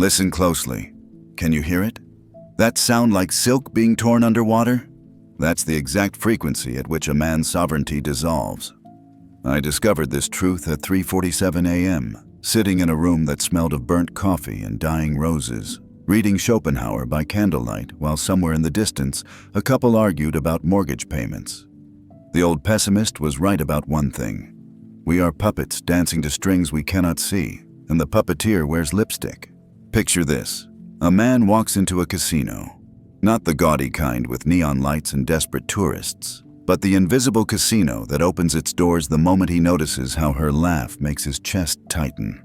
Listen closely. Can you hear it? That sound like silk being torn underwater? That's the exact frequency at which a man's sovereignty dissolves. I discovered this truth at 3:47 a.m., sitting in a room that smelled of burnt coffee and dying roses, reading Schopenhauer by candlelight while somewhere in the distance a couple argued about mortgage payments. The old pessimist was right about one thing. We are puppets dancing to strings we cannot see, and the puppeteer wears lipstick. Picture this. A man walks into a casino. Not the gaudy kind with neon lights and desperate tourists, but the invisible casino that opens its doors the moment he notices how her laugh makes his chest tighten.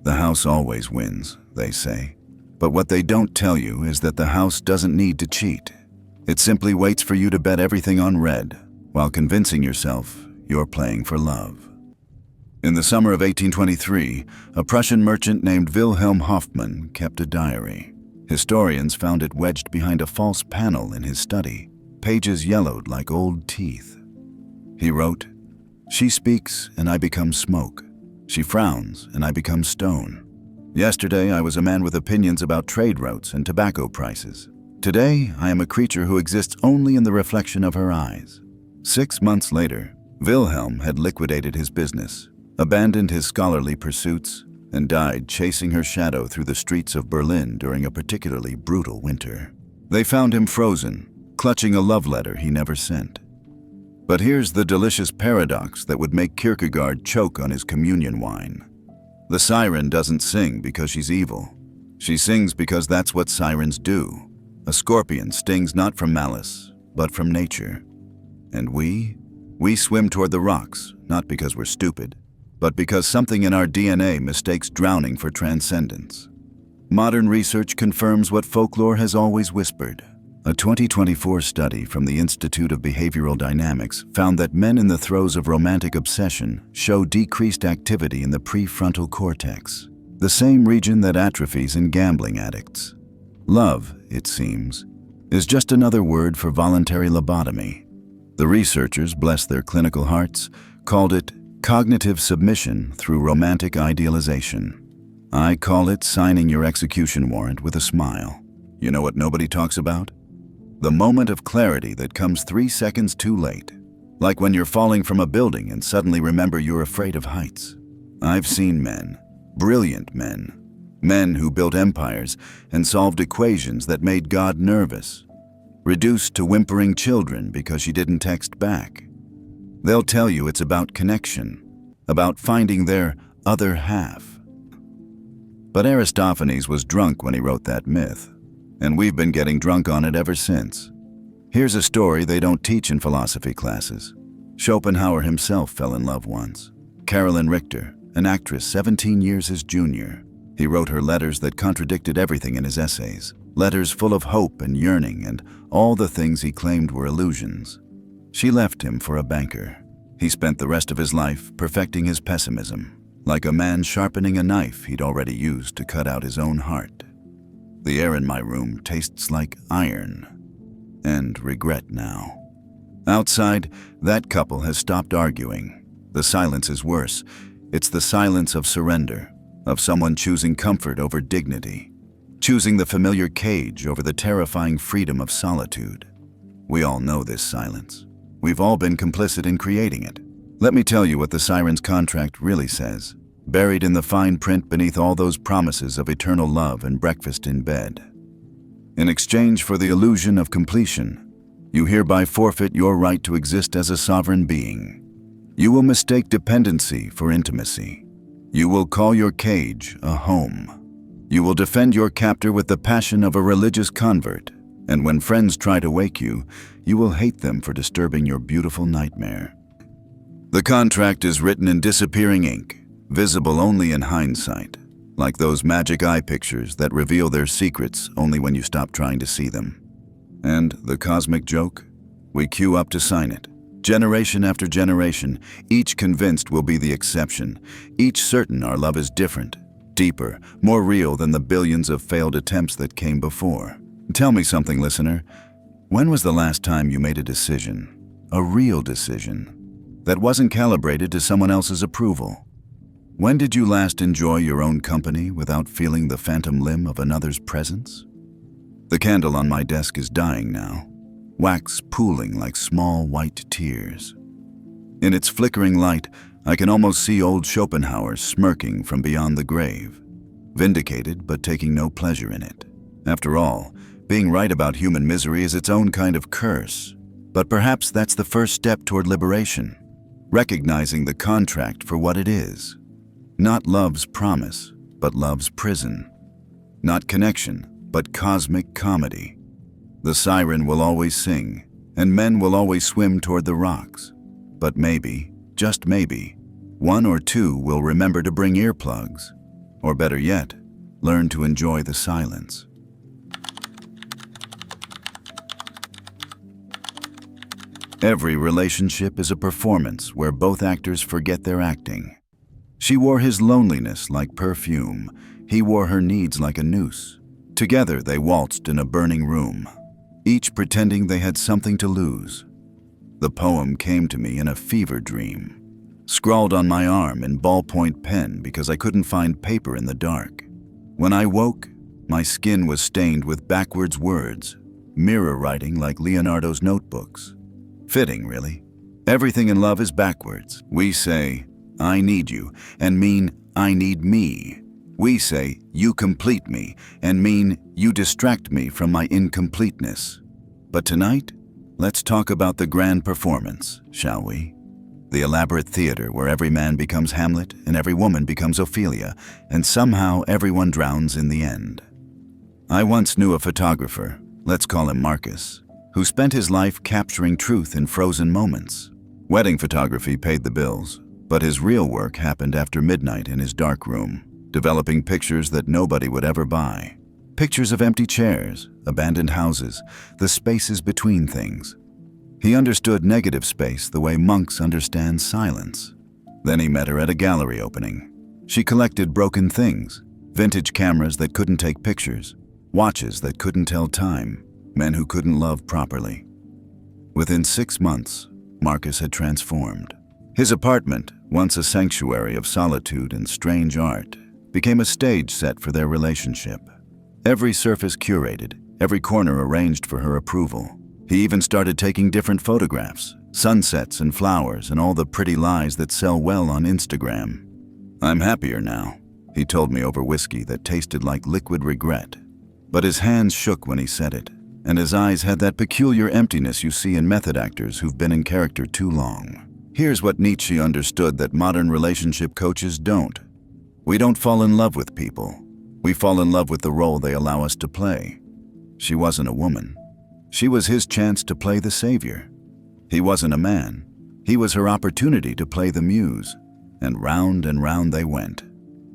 The house always wins, they say. But what they don't tell you is that the house doesn't need to cheat. It simply waits for you to bet everything on red, while convincing yourself you're playing for love. In the summer of 1823, a Prussian merchant named Wilhelm Hoffmann kept a diary. Historians found it wedged behind a false panel in his study, pages yellowed like old teeth. He wrote, "She speaks and I become smoke. She frowns and I become stone. Yesterday I was a man with opinions about trade routes and tobacco prices. Today I am a creature who exists only in the reflection of her eyes." 6 months later, Wilhelm had liquidated his business, abandoned his scholarly pursuits, and died chasing her shadow through the streets of Berlin during a particularly brutal winter. They found him frozen, clutching a love letter he never sent. But here's the delicious paradox that would make Kierkegaard choke on his communion wine. The siren doesn't sing because she's evil. She sings because that's what sirens do. A scorpion stings not from malice, but from nature. And we swim toward the rocks, not because we're stupid, but because something in our DNA mistakes drowning for transcendence. Modern research confirms what folklore has always whispered. A 2024 study from the Institute of Behavioral Dynamics found that men in the throes of romantic obsession show decreased activity in the prefrontal cortex, the same region that atrophies in gambling addicts. Love, it seems, is just another word for voluntary lobotomy. The researchers, bless their clinical hearts, called it cognitive submission through romantic idealization. I call it signing your execution warrant with a smile. You know what nobody talks about? The moment of clarity that comes 3 seconds too late. Like when you're falling from a building and suddenly remember you're afraid of heights. I've seen men, brilliant men, men who built empires and solved equations that made God nervous, reduced to whimpering children because she didn't text back. They'll tell you it's about connection, about finding their other half. But Aristophanes was drunk when he wrote that myth, and we've been getting drunk on it ever since. Here's a story they don't teach in philosophy classes. Schopenhauer himself fell in love once. Carolyn Richter, an actress 17 years his junior. He wrote her letters that contradicted everything in his essays, letters full of hope and yearning and all the things he claimed were illusions. She left him for a banker. He spent the rest of his life perfecting his pessimism, like a man sharpening a knife he'd already used to cut out his own heart. The air in my room tastes like iron and regret now. Outside, that couple has stopped arguing. The silence is worse. It's the silence of surrender, of someone choosing comfort over dignity, choosing the familiar cage over the terrifying freedom of solitude. We all know this silence. We've all been complicit in creating it. Let me tell you what the siren's contract really says, buried in the fine print beneath all those promises of eternal love and breakfast in bed. In exchange for the illusion of completion, you hereby forfeit your right to exist as a sovereign being. You will mistake dependency for intimacy. You will call your cage a home. You will defend your captor with the passion of a religious convert. And when friends try to wake you, you will hate them for disturbing your beautiful nightmare. The contract is written in disappearing ink, visible only in hindsight, like those magic eye pictures that reveal their secrets only when you stop trying to see them. And the cosmic joke? We queue up to sign it. Generation after generation, each convinced we'll be the exception, each certain our love is different, deeper, more real than the billions of failed attempts that came before. Tell me something, listener. When was the last time you made a decision, a real decision, that wasn't calibrated to someone else's approval? When did you last enjoy your own company without feeling the phantom limb of another's presence? The candle on my desk is dying now, wax pooling like small white tears. In its flickering light, I can almost see old Schopenhauer smirking from beyond the grave, vindicated but taking no pleasure in it. After all, being right about human misery is its own kind of curse. But perhaps that's the first step toward liberation, recognizing the contract for what it is. Not love's promise, but love's prison. Not connection, but cosmic comedy. The siren will always sing, and men will always swim toward the rocks. But maybe, just maybe, one or two will remember to bring earplugs, or better yet, learn to enjoy the silence. Every relationship is a performance where both actors forget their acting. She wore his loneliness like perfume. He wore her needs like a noose. Together they waltzed in a burning room, each pretending they had something to lose. The poem came to me in a fever dream, scrawled on my arm in ballpoint pen because I couldn't find paper in the dark. When I woke, my skin was stained with backwards words, mirror writing like Leonardo's notebooks. Fitting, really. Everything in love is backwards. We say, I need you, and mean, I need me. We say, you complete me, and mean, you distract me from my incompleteness. But tonight, let's talk about the grand performance, shall we? The elaborate theater where every man becomes Hamlet and every woman becomes Ophelia, and somehow everyone drowns in the end. I once knew a photographer, let's call him Marcus, who spent his life capturing truth in frozen moments. Wedding photography paid the bills, but his real work happened after midnight in his dark room, developing pictures that nobody would ever buy. Pictures of empty chairs, abandoned houses, the spaces between things. He understood negative space the way monks understand silence. Then he met her at a gallery opening. She collected broken things, vintage cameras that couldn't take pictures, watches that couldn't tell time, men who couldn't love properly. Within 6 months, Marcus had transformed. His apartment, once a sanctuary of solitude and strange art, became a stage set for their relationship. Every surface curated, every corner arranged for her approval. He even started taking different photographs, sunsets and flowers and all the pretty lies that sell well on Instagram. I'm happier now, he told me over whiskey that tasted like liquid regret. But his hands shook when he said it, and his eyes had that peculiar emptiness you see in method actors who've been in character too long. Here's what Nietzsche understood that modern relationship coaches don't. We don't fall in love with people. We fall in love with the role they allow us to play. She wasn't a woman. She was his chance to play the savior. He wasn't a man. He was her opportunity to play the muse. And round they went,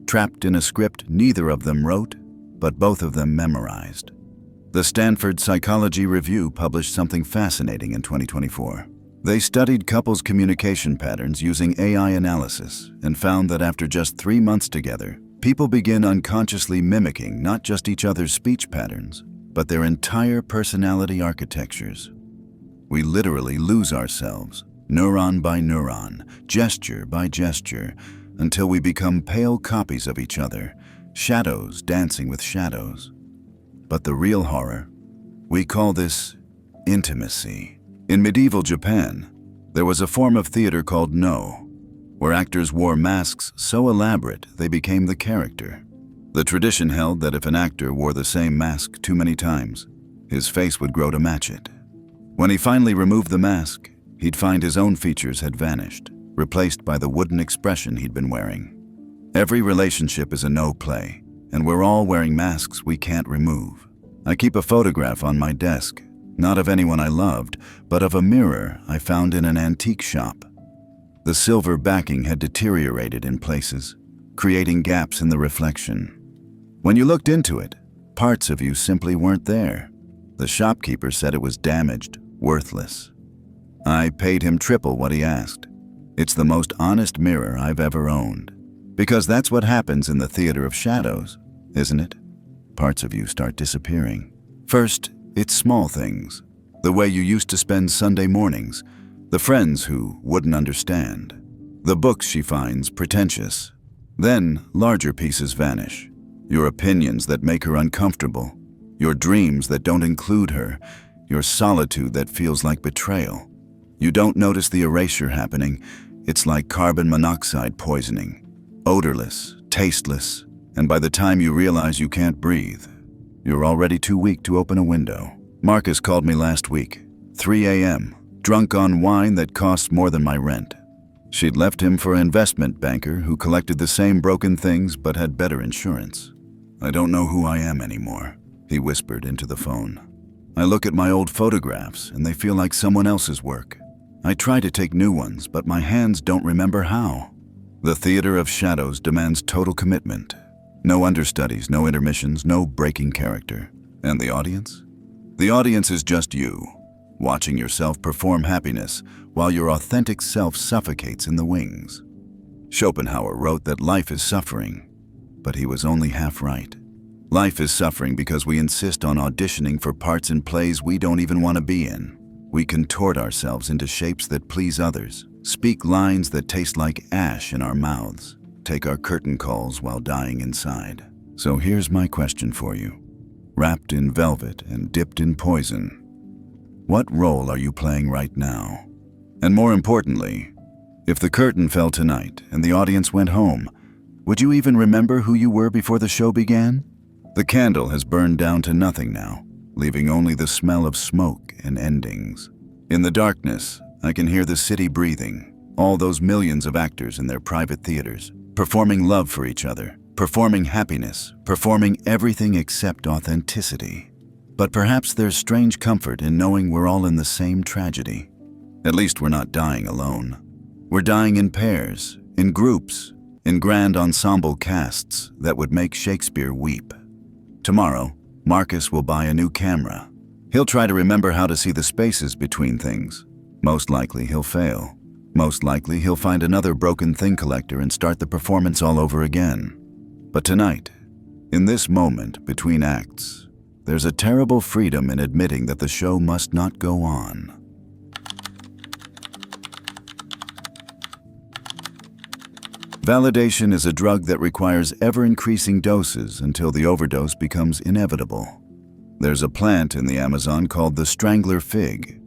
trapped in a script neither of them wrote, but both of them memorized. The Stanford Psychology Review published something fascinating in 2024. They studied couples' communication patterns using AI analysis and found that after just 3 months together, people begin unconsciously mimicking not just each other's speech patterns, but their entire personality architectures. We literally lose ourselves, neuron by neuron, gesture by gesture, until we become pale copies of each other, shadows dancing with shadows. But the real horror, we call this intimacy. In medieval Japan, there was a form of theater called No, where actors wore masks so elaborate they became the character. The tradition held that if an actor wore the same mask too many times, his face would grow to match it. When he finally removed the mask, he'd find his own features had vanished, replaced by the wooden expression he'd been wearing. Every relationship is a no play, and we're all wearing masks we can't remove. I keep a photograph on my desk, not of anyone I loved, but of a mirror I found in an antique shop. The silver backing had deteriorated in places, creating gaps in the reflection. When you looked into it, parts of you simply weren't there. The shopkeeper said it was damaged, worthless. I paid him triple what he asked. It's the most honest mirror I've ever owned. Because that's what happens in the theater of shadows, isn't it? Parts of you start disappearing. First, it's small things. The way you used to spend Sunday mornings, the friends who wouldn't understand, the books she finds pretentious, Then, larger pieces vanish. Your opinions that make her uncomfortable, your dreams that don't include her, your solitude that feels like betrayal. You don't notice the erasure happening. It's like carbon monoxide poisoning. Odorless, tasteless, and by the time you realize you can't breathe, you're already too weak to open a window. Marcus called me last week, 3 a.m., drunk on wine that costs more than my rent. She'd left him for an investment banker who collected the same broken things but had better insurance. "I don't know who I am anymore," he whispered into the phone. "I look at my old photographs and they feel like someone else's work. I try to take new ones, but my hands don't remember how." The theater of shadows demands total commitment. No understudies, no intermissions, no breaking character. And the audience? The audience is just you, watching yourself perform happiness while your authentic self suffocates in the wings. Schopenhauer wrote that life is suffering, but he was only half right. Life is suffering because we insist on auditioning for parts in plays we don't even want to be in. We contort ourselves into shapes that please others, speak lines that taste like ash in our mouths, take our curtain calls while dying inside. So here's my question for you. Wrapped in velvet and dipped in poison, what role are you playing right now? And more importantly, if the curtain fell tonight and the audience went home, would you even remember who you were before the show began? The candle has burned down to nothing now, leaving only the smell of smoke and endings. In the darkness, I can hear the city breathing, all those millions of actors in their private theaters, performing love for each other, performing happiness, performing everything except authenticity. But perhaps there's strange comfort in knowing we're all in the same tragedy. At least we're not dying alone. We're dying in pairs, in groups, in grand ensemble casts that would make Shakespeare weep. Tomorrow, Marcus will buy a new camera. He'll try to remember how to see the spaces between things. Most likely he'll fail. Most likely he'll find another broken thing collector and start the performance all over again. But tonight, in this moment between acts, there's a terrible freedom in admitting that the show must not go on. Validation is a drug that requires ever-increasing doses until the overdose becomes inevitable. There's a plant in the Amazon called the strangler fig.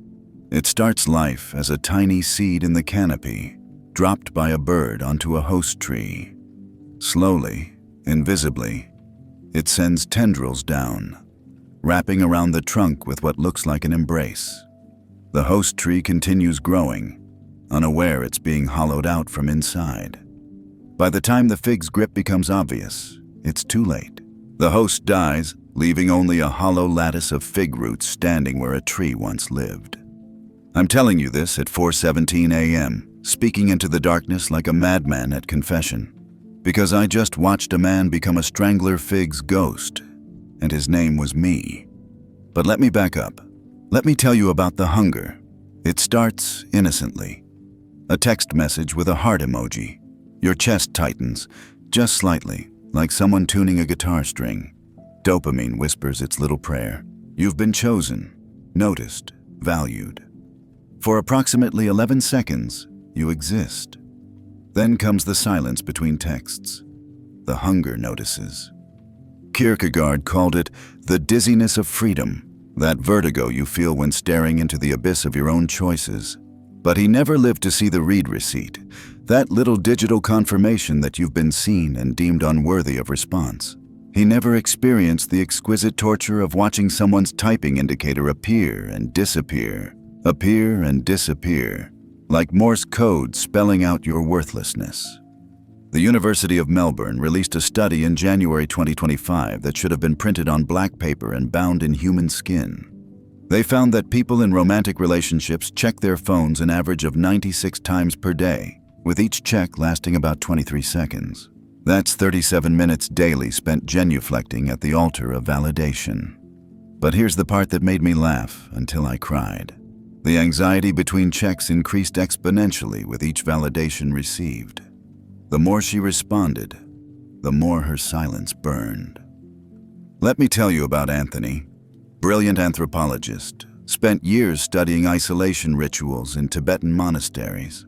It starts life as a tiny seed in the canopy, dropped by a bird onto a host tree. Slowly, invisibly, it sends tendrils down, wrapping around the trunk with what looks like an embrace. The host tree continues growing, unaware it's being hollowed out from inside. By the time the fig's grip becomes obvious, it's too late. The host dies, leaving only a hollow lattice of fig roots standing where a tree once lived. I'm telling you this at 4:17 a.m., speaking into the darkness like a madman at confession, because I just watched a man become a strangler fig's ghost, and his name was me. But let me back up. Let me tell you about the hunger. It starts innocently. A text message with a heart emoji. Your chest tightens, just slightly, like someone tuning a guitar string. Dopamine whispers its little prayer. You've been chosen, noticed, valued. For approximately 11 seconds, you exist. Then comes the silence between texts. The hunger notices. Kierkegaard called it the dizziness of freedom, that vertigo you feel when staring into the abyss of your own choices. But he never lived to see the read receipt, that little digital confirmation that you've been seen and deemed unworthy of response. He never experienced the exquisite torture of watching someone's typing indicator appear and disappear, like Morse code spelling out your worthlessness. The University of Melbourne released a study in January 2025 that should have been printed on black paper and bound in human skin. They found that people in romantic relationships check their phones an average of 96 times per day, with each check lasting about 23 seconds. That's 37 minutes daily spent genuflecting at the altar of validation. But here's the part that made me laugh until I cried. The anxiety between checks increased exponentially with each validation received. The more she responded, the more her silence burned. Let me tell you about Anthony. Brilliant anthropologist, spent years studying isolation rituals in Tibetan monasteries.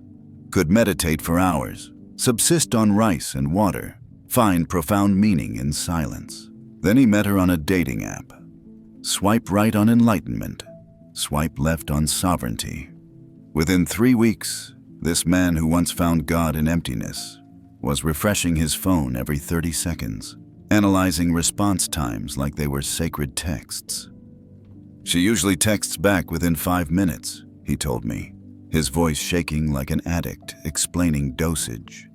Could meditate for hours, Subsist on rice and water. Find profound meaning in silence. Then he met her on a dating app. Swipe right on enlightenment. Swipe left on sovereignty. Within 3 weeks, this man who once found God in emptiness was refreshing his phone every 30 seconds, analyzing response times like they were sacred texts. She usually texts back within 5 minutes, he told me, his voice shaking like an addict explaining dosage.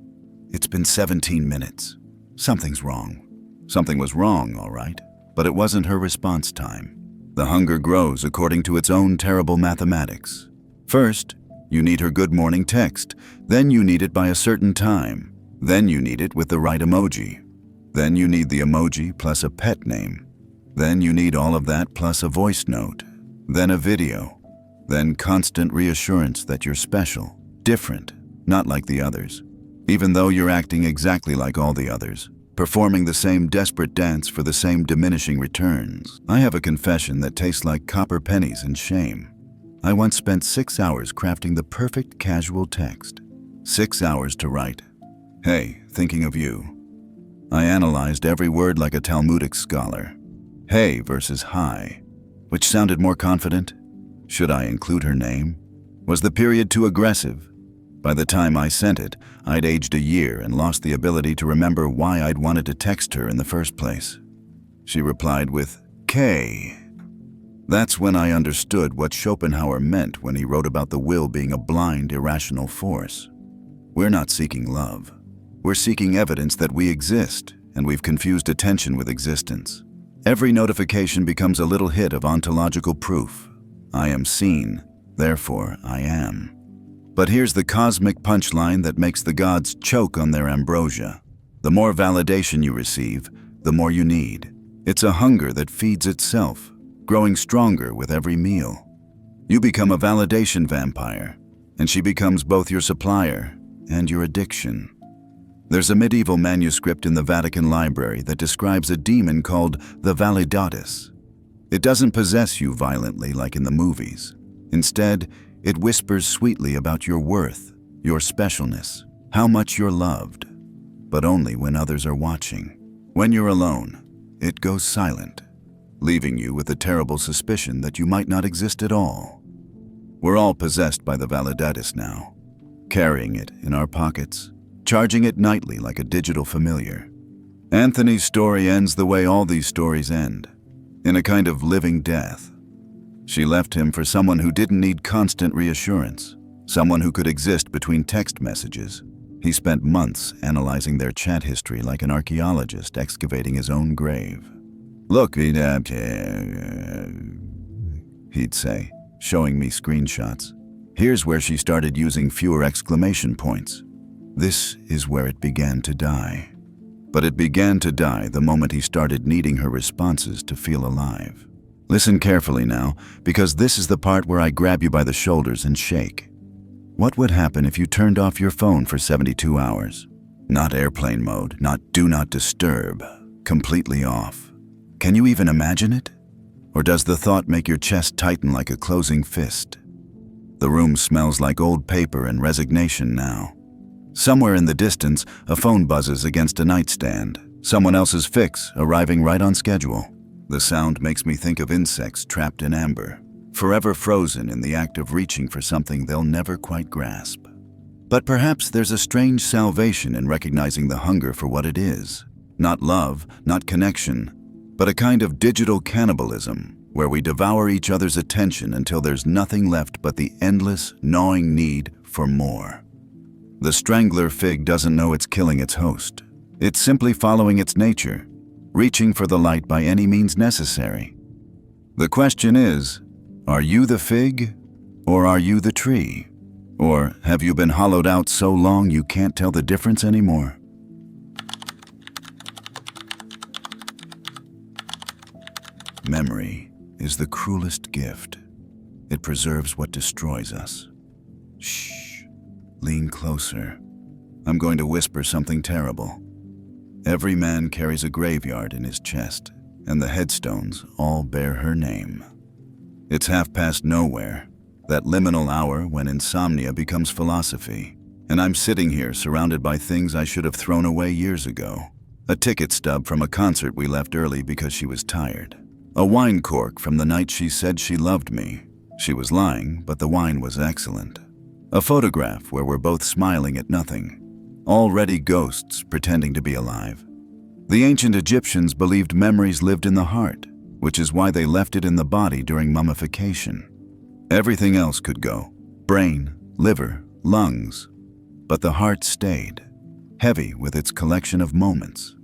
It's been 17 minutes. Something's wrong. Something was wrong, all right, but it wasn't her response time. The hunger grows according to its own terrible mathematics. First, you need her good morning text. Then you need it by a certain time. Then you need it with the right emoji. Then you need the emoji plus a pet name. Then you need all of that plus a voice note. Then a video. Then constant reassurance that you're special, different, not like the others. Even though you're acting exactly like all the others, performing the same desperate dance for the same diminishing returns. I have a confession that tastes like copper pennies and shame. I once spent 6 hours crafting the perfect casual text. 6 hours to write, "Hey, thinking of you." I analyzed every word like a Talmudic scholar. Hey versus hi. Which sounded more confident? Should I include her name? Was the period too aggressive? By the time I sent it, I'd aged a year and lost the ability to remember why I'd wanted to text her in the first place. She replied with K. That's when I understood what Schopenhauer meant when he wrote about the will being a blind, irrational force. We're not seeking love. We're seeking evidence that we exist, and we've confused attention with existence. Every notification becomes a little hit of ontological proof. I am seen, therefore I am. But here's the cosmic punchline that makes the gods choke on their ambrosia. The more validation you receive, the more you need. It's a hunger that feeds itself, growing stronger with every meal. You become a validation vampire, and she becomes both your supplier and your addiction. There's a medieval manuscript in the Vatican Library that describes a demon called the Validatus. It doesn't possess you violently like in the movies. Instead, it whispers sweetly about your worth, your specialness, how much you're loved, but only when others are watching. When you're alone, it goes silent, leaving you with a terrible suspicion that you might not exist at all. We're all possessed by the Validatus now, carrying it in our pockets, charging it nightly like a digital familiar. Anthony's story ends the way all these stories end, in a kind of living death. She left him for someone who didn't need constant reassurance, someone who could exist between text messages. He spent months analyzing their chat history like an archaeologist excavating his own grave. Look, he'd say, showing me screenshots. Here's where she started using fewer exclamation points. This is where it began to die. But it began to die the moment he started needing her responses to feel alive. Listen carefully now, because this is the part where I grab you by the shoulders and shake. What would happen if you turned off your phone for 72 hours? Not airplane mode, not do not disturb, completely off. Can you even imagine it? Or does the thought make your chest tighten like a closing fist? The room smells like old paper and resignation now. Somewhere in the distance, a phone buzzes against a nightstand, someone else's fix arriving right on schedule. The sound makes me think of insects trapped in amber, forever frozen in the act of reaching for something they'll never quite grasp. But perhaps there's a strange salvation in recognizing the hunger for what it is. Not love, not connection, but a kind of digital cannibalism, where we devour each other's attention until there's nothing left but the endless, gnawing need for more. The strangler fig doesn't know it's killing its host. It's simply following its nature, reaching for the light by any means necessary. The question is, are you the fig, or are you the tree? Or have you been hollowed out so long you can't tell the difference anymore? Memory is the cruelest gift. It preserves what destroys us. Shh, lean closer. I'm going to whisper something terrible. Every man carries a graveyard in his chest, and the headstones all bear her name. It's 9:30, that liminal hour when insomnia becomes philosophy, And I'm sitting here surrounded by things I should have thrown away years ago. A ticket stub from a concert we left early because she was tired. A wine cork from the night she said she loved me. She was lying, but the wine was excellent. A photograph where we're both smiling at nothing. Already ghosts pretending to be alive. The ancient Egyptians believed memories lived in the heart, which is why they left it in the body during mummification. Everything else could go. Brain, liver, lungs. But the heart stayed, heavy with its collection of moments.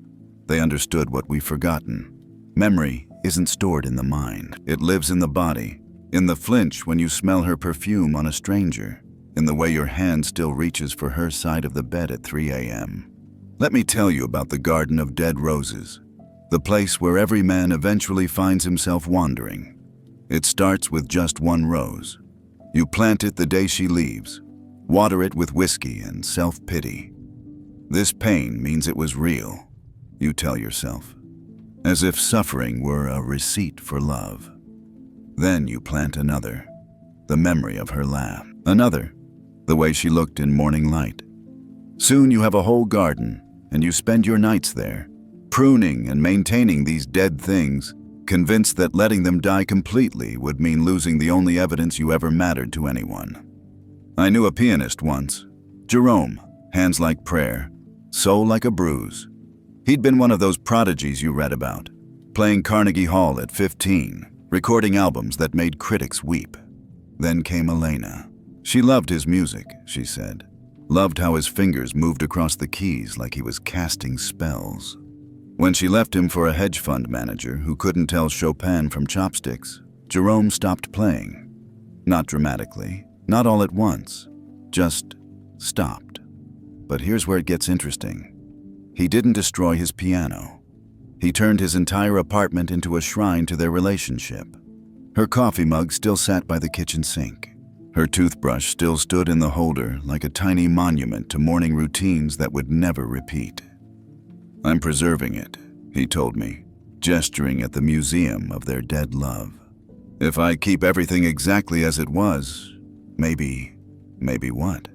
They understood what we've forgotten. Memory isn't stored in the mind. It lives in the body, in the flinch when you smell her perfume on a stranger, in the way your hand still reaches for her side of the bed at 3 a.m. Let me tell you about the Garden of Dead Roses, the place where every man eventually finds himself wandering. It starts with just one rose. You plant it the day she leaves. Water it with whiskey and self-pity. This pain means it was real, you tell yourself, as if suffering were a receipt for love. Then you plant another, the memory of her laugh. Another, the way she looked in morning light. Soon you have a whole garden, and you spend your nights there, pruning and maintaining these dead things, convinced that letting them die completely would mean losing the only evidence you ever mattered to anyone. I knew a pianist once, Jerome, hands like prayer, soul like a bruise. He'd been one of those prodigies you read about, playing Carnegie Hall at 15, recording albums that made critics weep. Then came Elena. She loved his music, she said, loved how his fingers moved across the keys like he was casting spells. When she left him for a hedge fund manager who couldn't tell Chopin from chopsticks, Jerome stopped playing. Not dramatically. Not all at once, just stopped. But here's where it gets interesting. He didn't destroy his piano. He turned his entire apartment into a shrine to their relationship. Her coffee mug still sat by the kitchen sink. Her toothbrush still stood in the holder like a tiny monument to morning routines that would never repeat. I'm preserving it, he told me, gesturing at the museum of their dead love. If I keep everything exactly as it was, maybe what?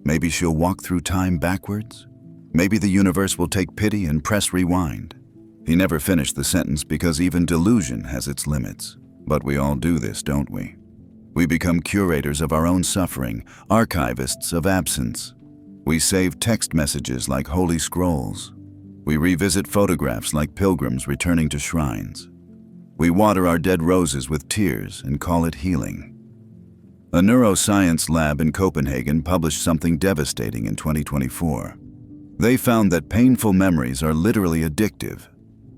Maybe she'll walk through time backwards? Maybe the universe will take pity and press rewind. He never finished the sentence because even delusion has its limits. But we all do this, don't we? We become curators of our own suffering, archivists of absence. We save text messages like holy scrolls. We revisit photographs like pilgrims returning to shrines. We water our dead roses with tears and call it healing. A neuroscience lab in Copenhagen published something devastating in 2024. They found that painful memories are literally addictive.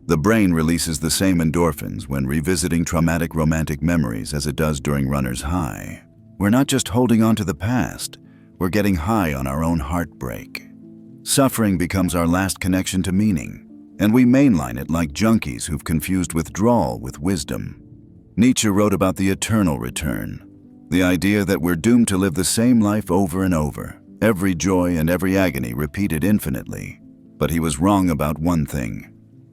The brain releases the same endorphins when revisiting traumatic romantic memories as it does during runner's high. We're not just holding on to the past, we're getting high on our own heartbreak. Suffering becomes our last connection to meaning, and we mainline it like junkies who've confused withdrawal with wisdom. Nietzsche wrote about the eternal return. The idea that we're doomed to live the same life over and over, every joy and every agony repeated infinitely. But he was wrong about one thing.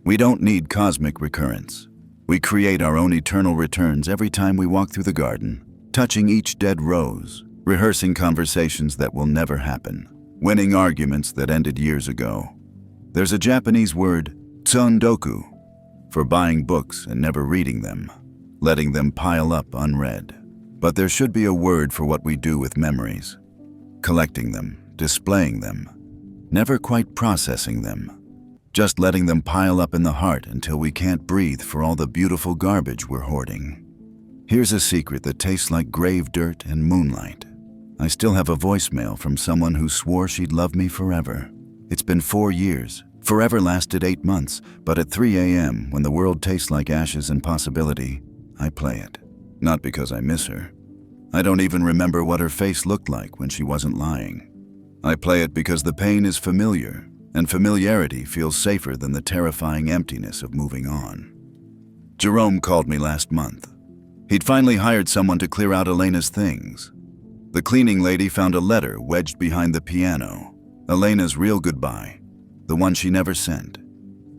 We don't need cosmic recurrence. We create our own eternal returns every time we walk through the garden, touching each dead rose, rehearsing conversations that will never happen, winning arguments that ended years ago. There's a Japanese word, tsondoku, for buying books and never reading them, letting them pile up unread. But there should be a word for what we do with memories. Collecting them, displaying them, never quite processing them, just letting them pile up in the heart until we can't breathe for all the beautiful garbage we're hoarding. Here's a secret that tastes like grave dirt and moonlight. I still have a voicemail from someone who swore she'd love me forever. It's been 4 years. Forever lasted 8 months, but at 3 a.m., when the world tastes like ashes and possibility, I play it. Not because I miss her. I don't even remember what her face looked like when she wasn't lying. I play it because the pain is familiar, and familiarity feels safer than the terrifying emptiness of moving on. Jerome called me last month. He'd finally hired someone to clear out Elena's things. The cleaning lady found a letter wedged behind the piano, Elena's real goodbye, the one she never sent.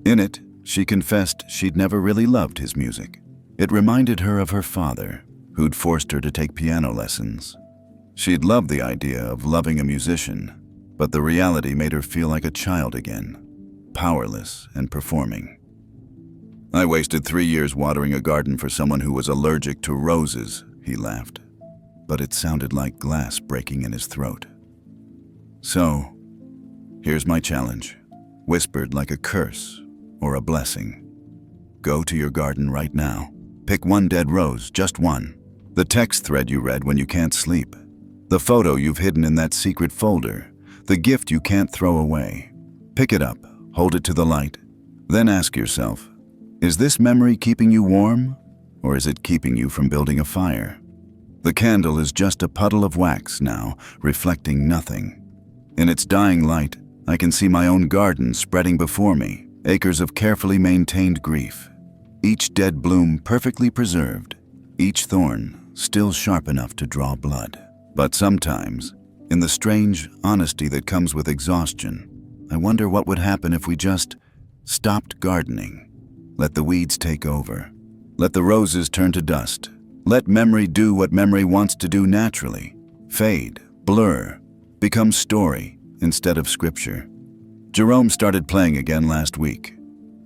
In it, she confessed she'd never really loved his music. It reminded her of her father, who'd forced her to take piano lessons. She'd loved the idea of loving a musician, but the reality made her feel like a child again, powerless and performing. "I wasted 3 years watering a garden for someone who was allergic to roses," he laughed, but it sounded like glass breaking in his throat. "So, here's my challenge, whispered like a curse or a blessing. Go to your garden right now. Pick one dead rose, just one. The text thread you read when you can't sleep. The photo you've hidden in that secret folder. The gift you can't throw away. Pick it up, hold it to the light. Then ask yourself, is this memory keeping you warm, or is it keeping you from building a fire? The candle is just a puddle of wax now, reflecting nothing. In its dying light, I can see my own garden spreading before me, acres of carefully maintained grief. Each dead bloom perfectly preserved, each thorn still sharp enough to draw blood. But sometimes, in the strange honesty that comes with exhaustion, I wonder what would happen if we just stopped gardening. Let the weeds take over. Let the roses turn to dust. Let memory do what memory wants to do naturally. Fade, blur, become story instead of scripture. Jerome started playing again last week.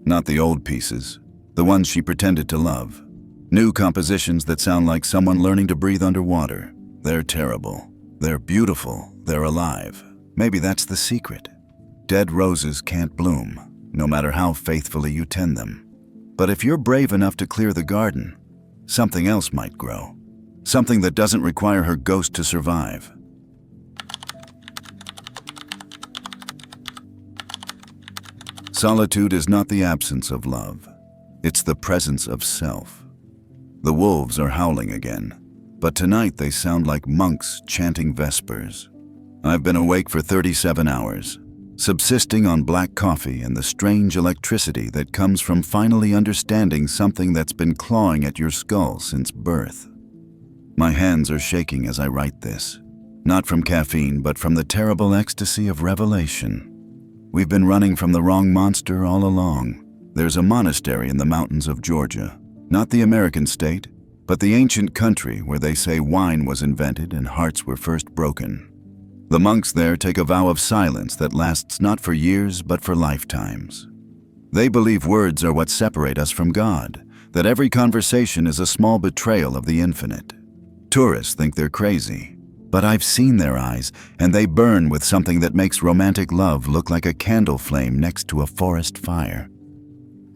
Not the old pieces, the ones she pretended to love. New compositions that sound like someone learning to breathe underwater. They're terrible. They're beautiful. They're alive. Maybe that's the secret. Dead roses can't bloom, no matter how faithfully you tend them. But if you're brave enough to clear the garden, something else might grow. Something that doesn't require her ghost to survive. Solitude is not the absence of love. It's the presence of self. The wolves are howling again, but tonight they sound like monks chanting vespers. I've been awake for 37 hours, subsisting on black coffee and the strange electricity that comes from finally understanding something that's been clawing at your skull since birth. My hands are shaking as I write this, not from caffeine, but from the terrible ecstasy of revelation. We've been running from the wrong monster all along. There's a monastery in the mountains of Georgia, not the American state, but the ancient country where they say wine was invented and hearts were first broken. The monks there take a vow of silence that lasts not for years but for lifetimes. They believe words are what separate us from God, that every conversation is a small betrayal of the infinite. Tourists think they're crazy, but I've seen their eyes, and they burn with something that makes romantic love look like a candle flame next to a forest fire.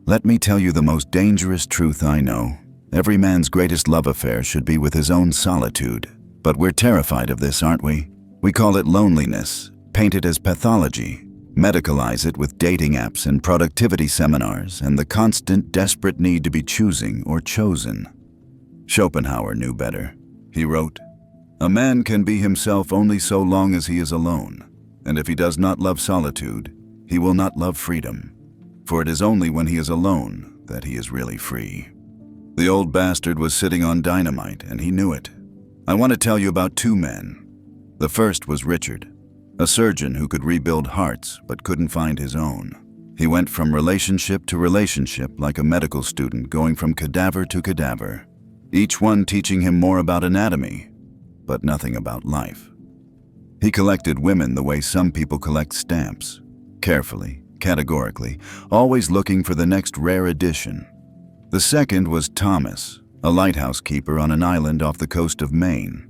Let me tell you the most dangerous truth I know. Every man's greatest love affair should be with his own solitude. But we're terrified of this, aren't we? We call it loneliness, paint it as pathology, medicalize it with dating apps and productivity seminars and the constant, desperate need to be choosing or chosen. Schopenhauer knew better. He wrote, "A man can be himself only so long as he is alone, and if he does not love solitude, he will not love freedom. For it is only when he is alone that he is really free." The old bastard was sitting on dynamite, and he knew it. I want to tell you about two men. The first was Richard, a surgeon who could rebuild hearts but couldn't find his own. He went from relationship to relationship like a medical student going from cadaver to cadaver, each one teaching him more about anatomy, but nothing about life. He collected women the way some people collect stamps, carefully, categorically, always looking for the next rare edition. The second was Thomas, a lighthouse keeper on an island off the coast of Maine.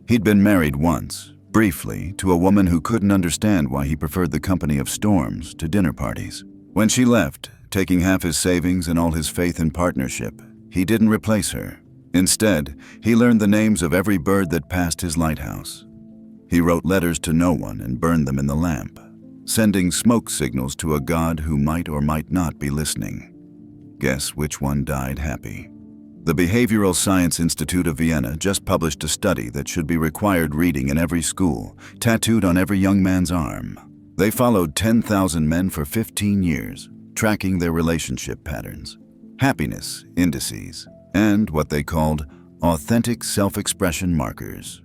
He'd been married once, briefly, to a woman who couldn't understand why he preferred the company of storms to dinner parties. When she left, taking half his savings and all his faith in partnership, he didn't replace her. Instead, he learned the names of every bird that passed his lighthouse. He wrote letters to no one and burned them in the lamp, sending smoke signals to a god who might or might not be listening. Guess which one died happy? The Behavioral Science Institute of Vienna just published a study that should be required reading in every school, tattooed on every young man's arm. They followed 10,000 men for 15 years, tracking their relationship patterns, happiness indices, and what they called authentic self-expression markers.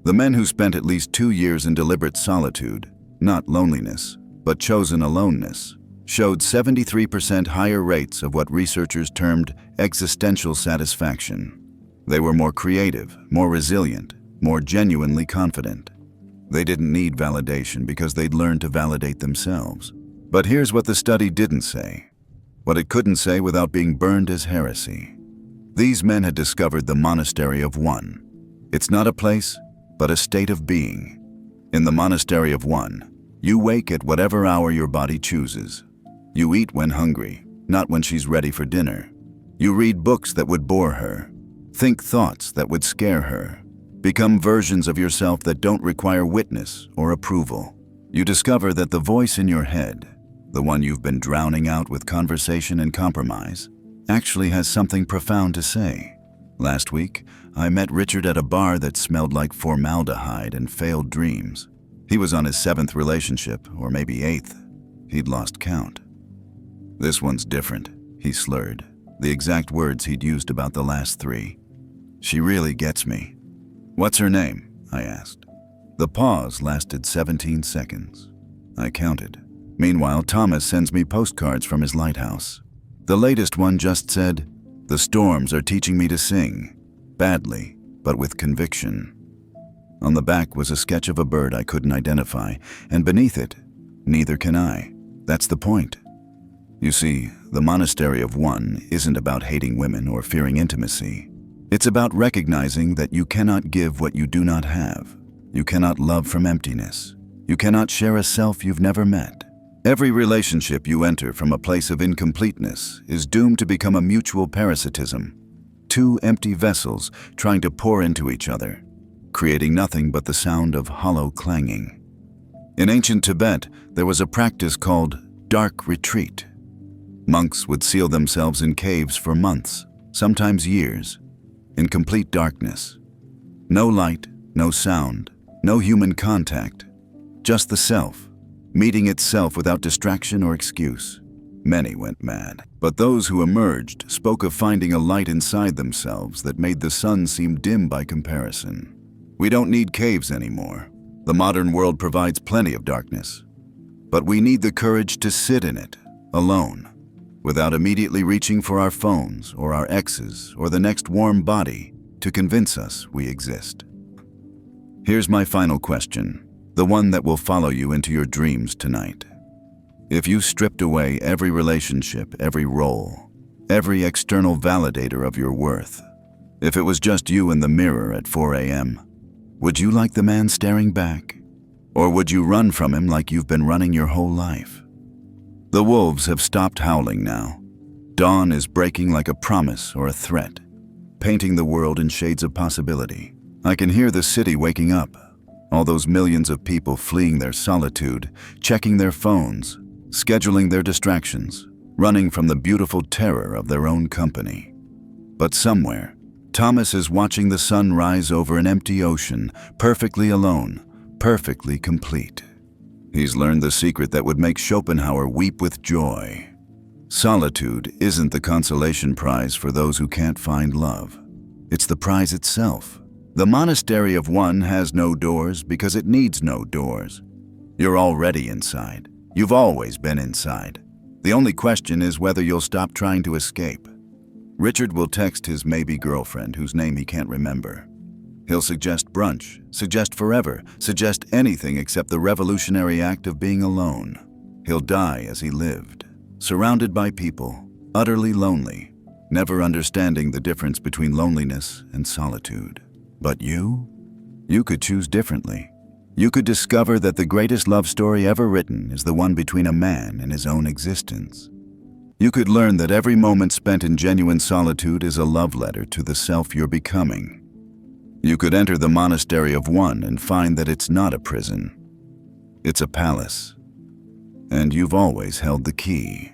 The men who spent at least 2 years in deliberate solitude, not loneliness, but chosen aloneness, showed 73% higher rates of what researchers termed existential satisfaction. They were more creative, more resilient, more genuinely confident. They didn't need validation because they'd learned to validate themselves. But here's what the study didn't say. What it couldn't say without being burned as heresy. These men had discovered the monastery of one. It's not a place, but a state of being. In the monastery of one, you wake at whatever hour your body chooses. You eat when hungry, not when she's ready for dinner. You read books that would bore her, think thoughts that would scare her, become versions of yourself that don't require witness or approval. You discover that the voice in your head, the one you've been drowning out with conversation and compromise, actually has something profound to say. Last week, I met Richard at a bar that smelled like formaldehyde and failed dreams. He was on his 7th relationship, or maybe 8th. He'd lost count. "This one's different," he slurred, the exact words he'd used about the last 3. "She really gets me." "What's her name?" I asked. The pause lasted 17 seconds. I counted. Meanwhile, Thomas sends me postcards from his lighthouse. The latest one just said, "The storms are teaching me to sing. Badly, but with conviction." On the back was a sketch of a bird I couldn't identify, and beneath it, "Neither can I." That's the point. You see, the monastery of one isn't about hating women or fearing intimacy. It's about recognizing that you cannot give what you do not have. You cannot love from emptiness. You cannot share a self you've never met. Every relationship you enter from a place of incompleteness is doomed to become a mutual parasitism. 2 empty vessels trying to pour into each other, creating nothing but the sound of hollow clanging. In ancient Tibet, there was a practice called dark retreat. Monks would seal themselves in caves for months, sometimes years, in complete darkness. No light, no sound, no human contact, just the self, meeting itself without distraction or excuse. Many went mad, but those who emerged spoke of finding a light inside themselves that made the sun seem dim by comparison. We don't need caves anymore. The modern world provides plenty of darkness, but we need the courage to sit in it, alone, without immediately reaching for our phones or our exes or the next warm body to convince us we exist. Here's my final question, the one that will follow you into your dreams tonight. If you stripped away every relationship, every role, every external validator of your worth, if it was just you in the mirror at 4 a.m., would you like the man staring back? Or would you run from him like you've been running your whole life? The wolves have stopped howling now. Dawn is breaking like a promise or a threat, painting the world in shades of possibility. I can hear the city waking up, all those millions of people fleeing their solitude, checking their phones, scheduling their distractions, running from the beautiful terror of their own company. But somewhere, Thomas is watching the sun rise over an empty ocean, perfectly alone, perfectly complete. He's learned the secret that would make Schopenhauer weep with joy. Solitude isn't the consolation prize for those who can't find love. It's the prize itself. The monastery of one has no doors because it needs no doors. You're already inside. You've always been inside. The only question is whether you'll stop trying to escape. Richard will text his maybe girlfriend whose name he can't remember. He'll suggest brunch, suggest forever, suggest anything except the revolutionary act of being alone. He'll die as he lived, surrounded by people, utterly lonely, never understanding the difference between loneliness and solitude. But you could choose differently. You could discover that the greatest love story ever written is the one between a man and his own existence. You could learn that every moment spent in genuine solitude is a love letter to the self you're becoming. You could enter the monastery of one and find that it's not a prison. It's a palace. And you've always held the key.